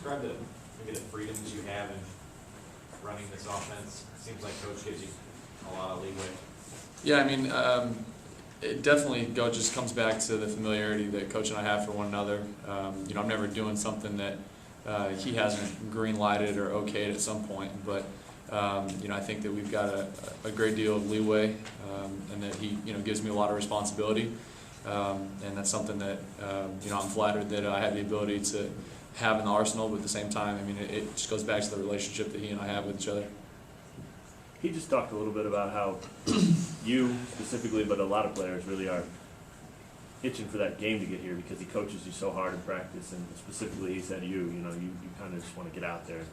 describe maybe the freedoms you have in running this offense? It seems like Coach gives you a lot of leeway. Yeah, I mean, it definitely just comes back to the familiarity that Coach and I have for one another. I'm never doing something that he hasn't green-lighted or okayed at some point, but I think that we've got a great deal of leeway, and that he gives me a lot of responsibility, and that's something that I'm flattered that I have the ability to have in the arsenal. But at the same time, I mean, it just goes back to the relationship that he and I have with each other. He just talked a little bit about how you specifically, but a lot of players really are itching for that game to get here because he coaches you so hard in practice, and specifically he said you kind of just want to get out there and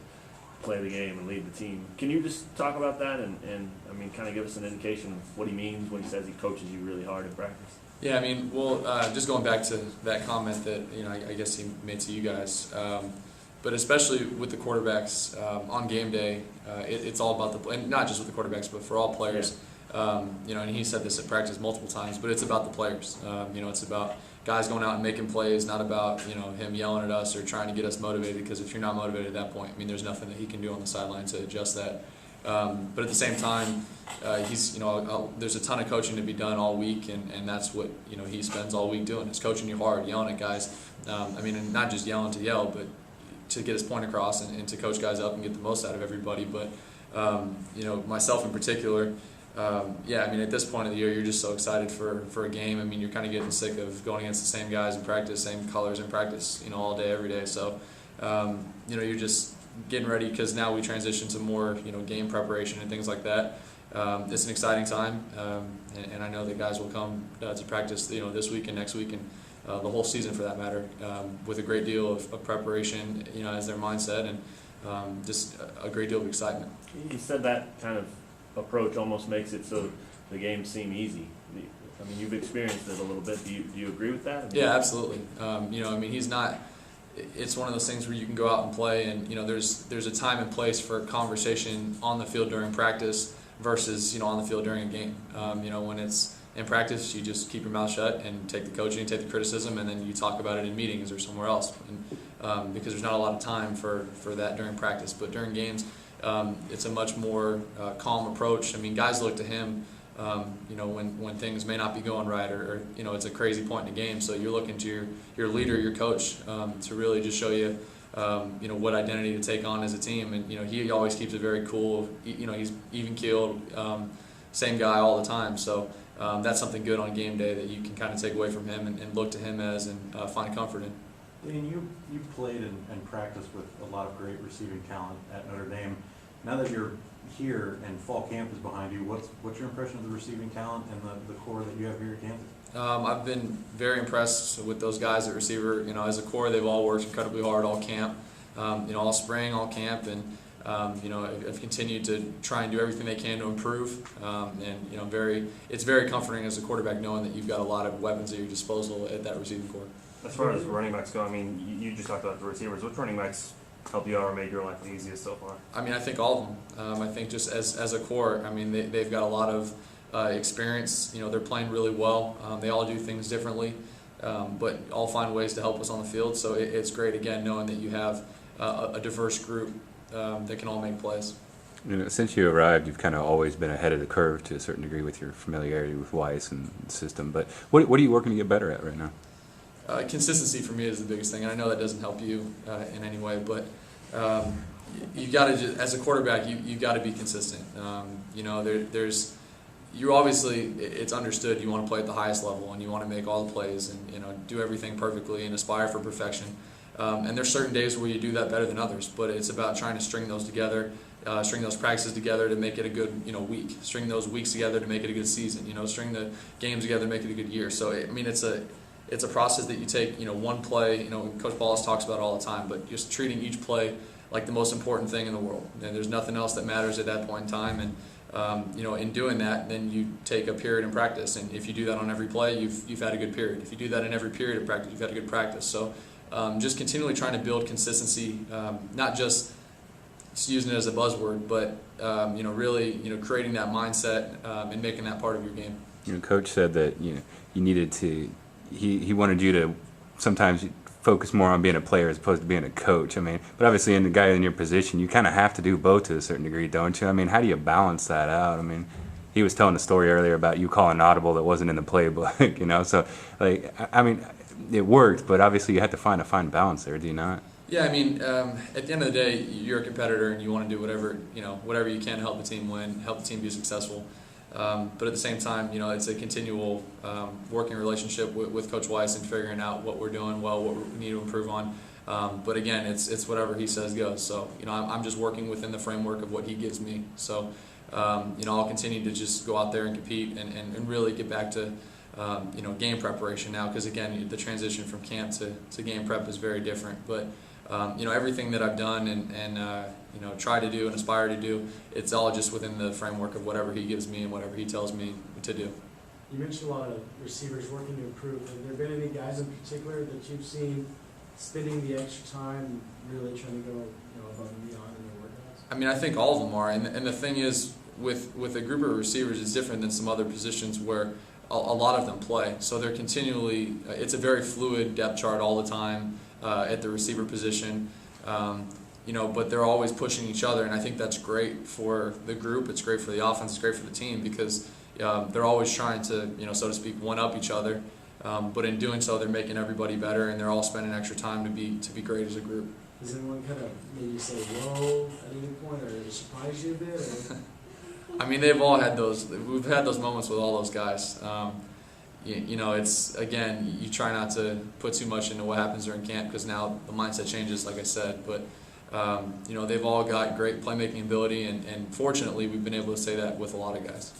play the game and lead the team. Can you just talk about that and I mean, kind of give us an indication of what he means when he says he coaches you really hard in practice? Yeah, I mean, well, just going back to that comment that I guess he made to you guys, but especially with the quarterbacks on game day, it's all about the, and not just with the quarterbacks, but for all players. Yeah. And he said this at practice multiple times, but it's about the players. It's about guys going out and making plays, not about him yelling at us or trying to get us motivated. Because if you're not motivated at that point, I mean, there's nothing that he can do on the sideline to adjust that. But at the same time, there's a ton of coaching to be done all week, and that's what he spends all week doing. Is coaching you hard, yelling at guys. And not just yelling to yell, but to get his point across and to coach guys up and get the most out of everybody. But myself in particular, at this point of the year, you're just so excited for a game. I mean, you're kind of getting sick of going against the same guys in practice, same colors in practice, all day, every day. So, you're just getting ready because now we transition to more, game preparation and things like that. It's an exciting time, and I know that guys will come to practice, this week and next week and the whole season for that matter, with a great deal of preparation, as their mindset, and just a great deal of excitement. You said that kind of approach almost makes it so the games seem easy. I mean, you've experienced it a little bit. Do you agree with that? Yeah, absolutely. He's not. It's one of those things where you can go out and play, and there's a time and place for conversation on the field during practice versus on the field during a game. When it's in practice, you just keep your mouth shut and take the coaching, take the criticism, and then you talk about it in meetings or somewhere else. And, because there's not a lot of time for that during practice, but during games, it's a much more calm approach. I mean, guys look to him, when things may not be going right, or it's a crazy point in the game. So you're looking to your leader, your coach, to really just show you, what identity to take on as a team. And he always keeps it very cool. He's even keeled, same guy all the time. So that's something good on game day that you can kind of take away from him and look to him as and find comfort in. Dane, you played and practiced with a lot of great receiving talent at Notre Dame. Now that you're here and fall camp is behind you, what's your impression of the receiving talent and the core that you have here at Kansas? I've been very impressed with those guys at receiver. As a core, they've all worked incredibly hard all camp, all spring, all camp, and have continued to try and do everything they can to improve. It's very comforting as a quarterback knowing that you've got a lot of weapons at your disposal at that receiving core. As far as running backs go, I mean, you just talked about the receivers. Which running backs help you out or made your life the easiest so far? I mean, I think all of them. I think just as a core, I mean, they've got a lot of experience. They're playing really well. They all do things differently, but all find ways to help us on the field. So it's great, again, knowing that you have a diverse group that can all make plays. Since you arrived, you've kind of always been ahead of the curve to a certain degree with your familiarity with Weiss and the system. But what are you working to get better at right now? Consistency for me is the biggest thing, and I know that doesn't help you in any way, but you got to, as a quarterback, you got to be consistent. You obviously, it's understood you want to play at the highest level and you want to make all the plays and do everything perfectly and aspire for perfection. And there's certain days where you do that better than others, but it's about trying to string those together, string those practices together to make it a good week, string those weeks together to make it a good season, string the games together to make it a good year. So I mean, it's a process that you take, one play, Coach Ballas talks about it all the time, but just treating each play like the most important thing in the world. And there's nothing else that matters at that point in time. And, in doing that, then you take a period in practice. And if you do that on every play, you've had a good period. If you do that in every period of practice, you've had a good practice. So just continually trying to build consistency, not just using it as a buzzword, but, really, creating that mindset and making that part of your game. Coach said that, you needed to, he wanted you to sometimes focus more on being a player as opposed to being a coach. I mean, but obviously, in the guy in your position, you kind of have to do both to a certain degree, don't you? I mean, how do you balance that out? I mean, he was telling a story earlier about you calling an audible that wasn't in the playbook, you know. So, like, I mean, it worked, but obviously, you had to find a fine balance there. Do you not? Yeah, I mean, at the end of the day, you're a competitor and you want to do whatever you can to help the team win, help the team be successful. But at the same time, it's a continual working relationship with Coach Weiss and figuring out what we're doing well, what we need to improve on. But again, it's whatever he says goes. So I'm just working within the framework of what he gives me. So I'll continue to just go out there and compete and really get back to game preparation now, because again, the transition from camp to game prep is very different. But everything that I've done and try to do and aspire to do, it's all just within the framework of whatever he gives me and whatever he tells me to do. You mentioned a lot of receivers working to improve. Have there been any guys in particular that you've seen spending the extra time, really trying to go above and beyond in their workouts? I mean, I think all of them are, and the thing is, with a group of receivers, it's different than some other positions where a lot of them play. So they're continually, it's a very fluid depth chart all the time at the receiver position. But they're always pushing each other, and I think that's great for the group. It's great for the offense. It's great for the team because they're always trying to, so to speak, one up each other. But in doing so, they're making everybody better, and they're all spending extra time to be great as a group. Does anyone kind of maybe say whoa at any point, or surprise you a bit? Or? I mean, they've all had those. We've had those moments with all those guys. It's, again, you try not to put too much into what happens during camp because now the mindset changes, like I said. But they've all got great playmaking ability, and fortunately, we've been able to say that with a lot of guys.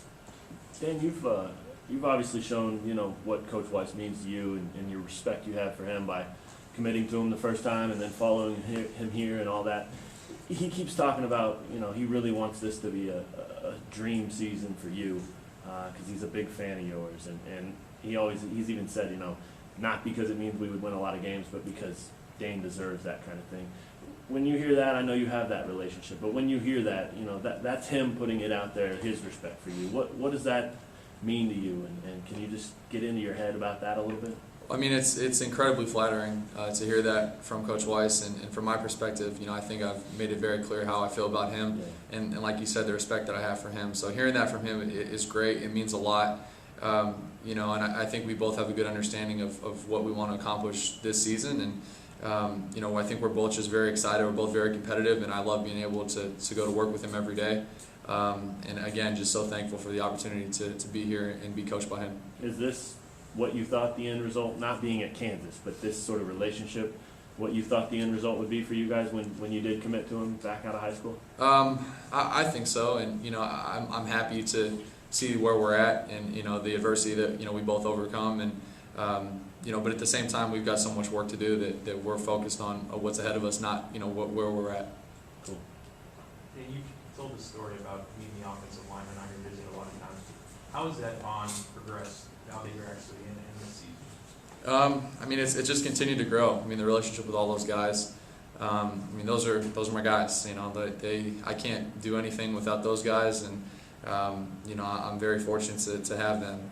Dan, you've obviously shown what Coach Weiss means to you and your respect you have for him by committing to him the first time and then following him here and all that. He keeps talking about he really wants this to be a dream season for you because he's a big fan of yours, and he's even said not because it means we would win a lot of games, but because Dane deserves that kind of thing. When you hear that, I know you have that relationship, but when you hear that, that's him putting it out there, his respect for you. What does that mean to you, and can you just get into your head about that a little bit? I mean, it's incredibly flattering to hear that from Coach Weiss, and from my perspective, I think I've made it very clear how I feel about him, and like you said, the respect that I have for him. So hearing that from him is great. It means a lot, and I think we both have a good understanding of what we want to accomplish this season, and I think we're both just very excited. We're both very competitive, and I love being able to go to work with him every day. And again, just so thankful for the opportunity to be here and be coached by him. Is this what you thought the end result, not being at Kansas, but this sort of relationship, what you thought the end result would be for you guys when you did commit to him back out of high school? I think so, and I'm happy to see where we're at, and the adversity that we both overcome, and but at the same time, we've got so much work to do that we're focused on what's ahead of us, not where we're at. Cool. And you told the story about meeting the offensive lineman on your visit a lot of times. How has that bond progressed now that you're actually in this season? I mean, it's just continued to grow. I mean, the relationship with all those guys. I mean, those are my guys. I can't do anything without those guys, and I'm very fortunate to have them.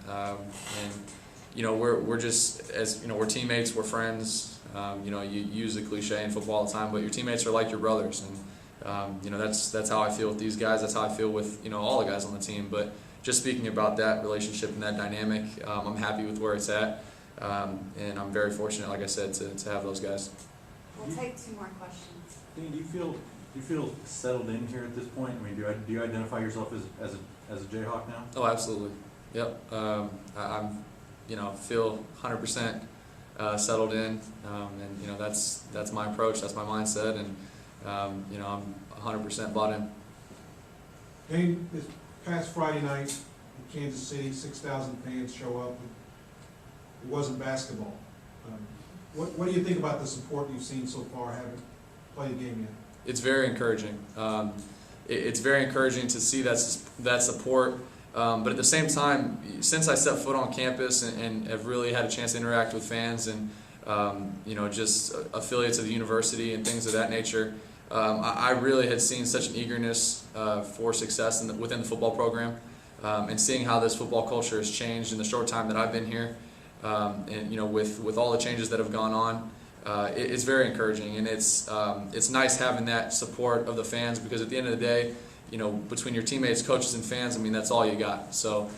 We're just, as we're teammates, we're friends. You use the cliche in football all the time, but your teammates are like your brothers, and that's how I feel with these guys. That's how I feel with all the guys on the team. But just speaking about that relationship and that dynamic, I'm happy with where it's at, and I'm very fortunate, like I said, to have those guys. We'll take 2 more questions. Dane, do you feel settled in here at this point? I mean, do you identify yourself as a Jayhawk now? Oh, absolutely. Yep. I'm feel 100% settled in, and that's my approach. That's my mindset, and I'm 100% bought in. Dane, this past Friday night in Kansas City, 6,000 fans show up. It wasn't basketball. What do you think about the support you've seen so far? Haven't played a game yet. It's very encouraging. It's very encouraging to see that support. But at the same time, since I stepped foot on campus and have really had a chance to interact with fans and just affiliates of the university and things of that nature, I really had seen such an eagerness for success within the football program, and seeing how this football culture has changed in the short time that I've been here, and with all the changes that have gone on, it's very encouraging, and it's nice having that support of the fans, because at the end of the day, you know, between your teammates, coaches, and fans, I mean, that's all you got. So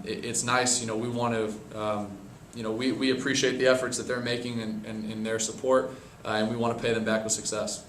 it's nice. You know, we want to, you know, we appreciate the efforts that they're making and their support, and we want to pay them back with success.